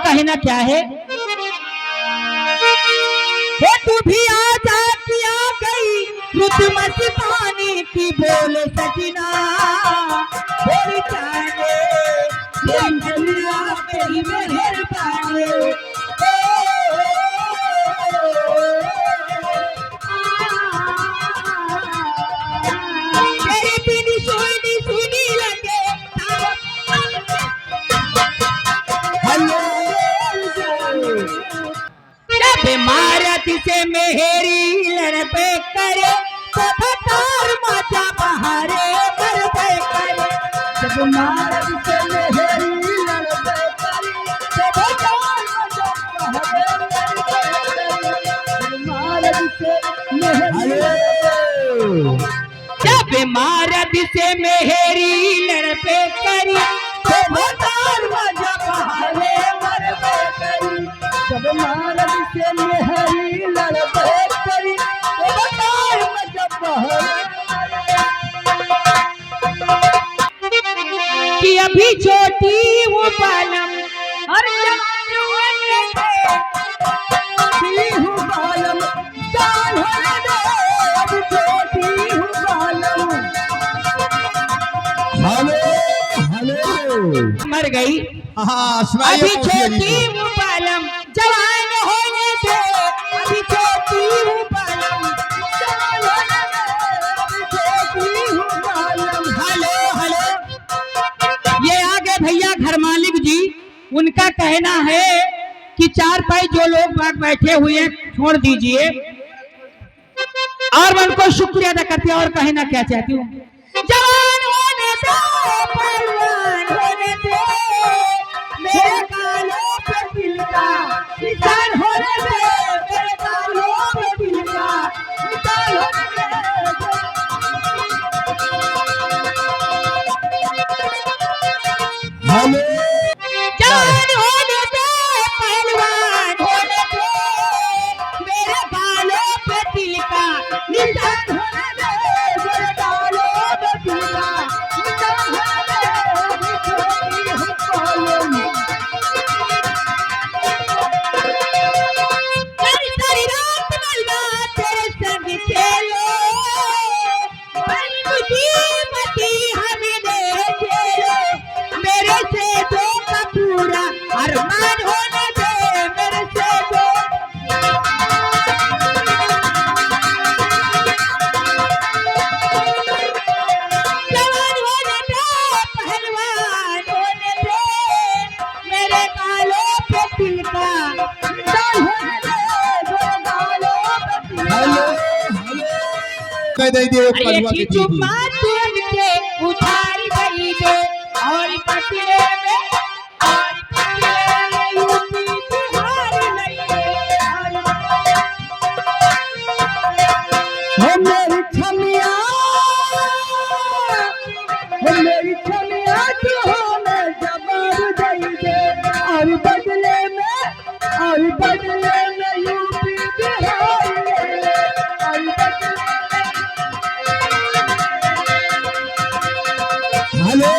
कहना क्या है? तू भी आजा कि आ गई रुत मस्तानी की बोल सजना बोल जाने दुनिया मेरी मेहरबानी तेरी बिन सुनी सुनी लगे जब मारत से मेहरी लड़पे करे तो भतार माता बहारे मरबे करे जब मारत से मेहरी लड़पे करे तो भतार माता जब मारत से मेहरी लड़पे करी तो भतार माता बहारे मरबे करी जब मारत से मेहरी लड़पे करी तो भतार माता बहारे कि अभी छोटी हूँ बालम और जवान होने दे दिली हूँ बालम जान होने दे अभी छोटी हूँ बालम हेलो मर गई अभी छोटी हूँ बालम जवान होने दे अभी छोटी हूँ बालम जवान होने दे अभी छोटी हूँ बालम हेलो हेलो ये आगे भैया घर मालिक जी उनका कहना है कि चार पाई जो लोग बाग बैठे हुए छोड़ दीजिए और मैं उनको शुक्रिया अदा करती हूँ और कहना क्या चाहती हूँ जवान होने दो पहलवान होने दो मेरे कालों पे दिल का निशान होने दे मेरे कालों पे दिल का निशान होने दे जवान होने दो पहलवान होने दो मेरे बालों पे दिल का निशान होने दे मेरे बालों पे दिल का निशान होने दे छोटी हूँ बालम सारी सारी रात मलबा तेरे संग खेलो बन मुझी मती हमें दे खेलो मेरे से दो का पूरा अरमान होने दे मेरे से दो जवान होने दो पहलवान होने दो मेरे बालों पे दिल का निशान होने दे मेरे बालों पे दिल का कह दे दिए पलवा की दीदी चुम्मा तुम के उधार गई दे और पतिले में यूपी बिहार मेरी छमिया तू हमें जवाब दई दे और बदले में यूपी बिहार और बदले हेलो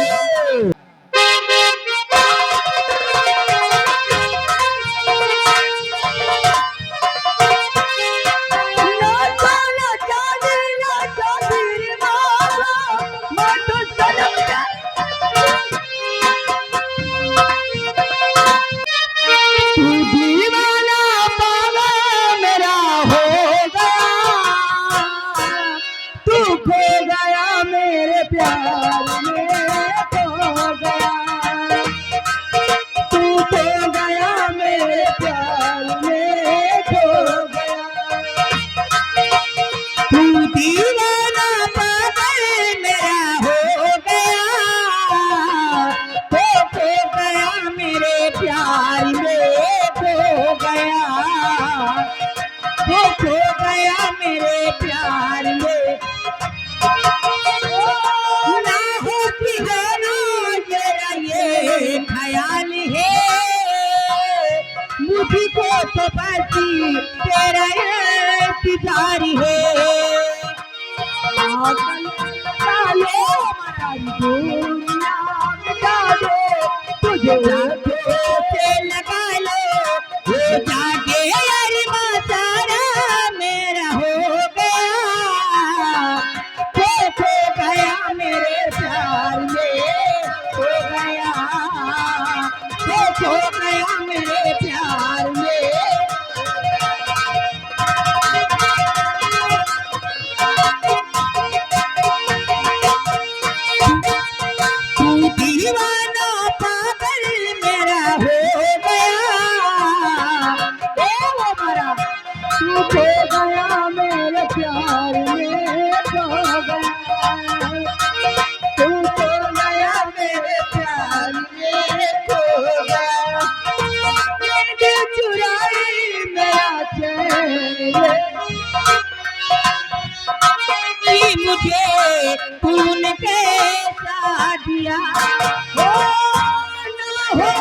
मुझको तो बसी तेरा इंतजार है तुझे से लगा गया मेरे प्यार में। तू दीवाना पागल मेरा हो गया, ए वो मरा तू खो गया मेरे प्यार में, खो गया तू खो गया मेरे प्यार में, खो गया मेरे चुराई मेरा चैन कि मुझे तूने कैसा दिया, हो ना हो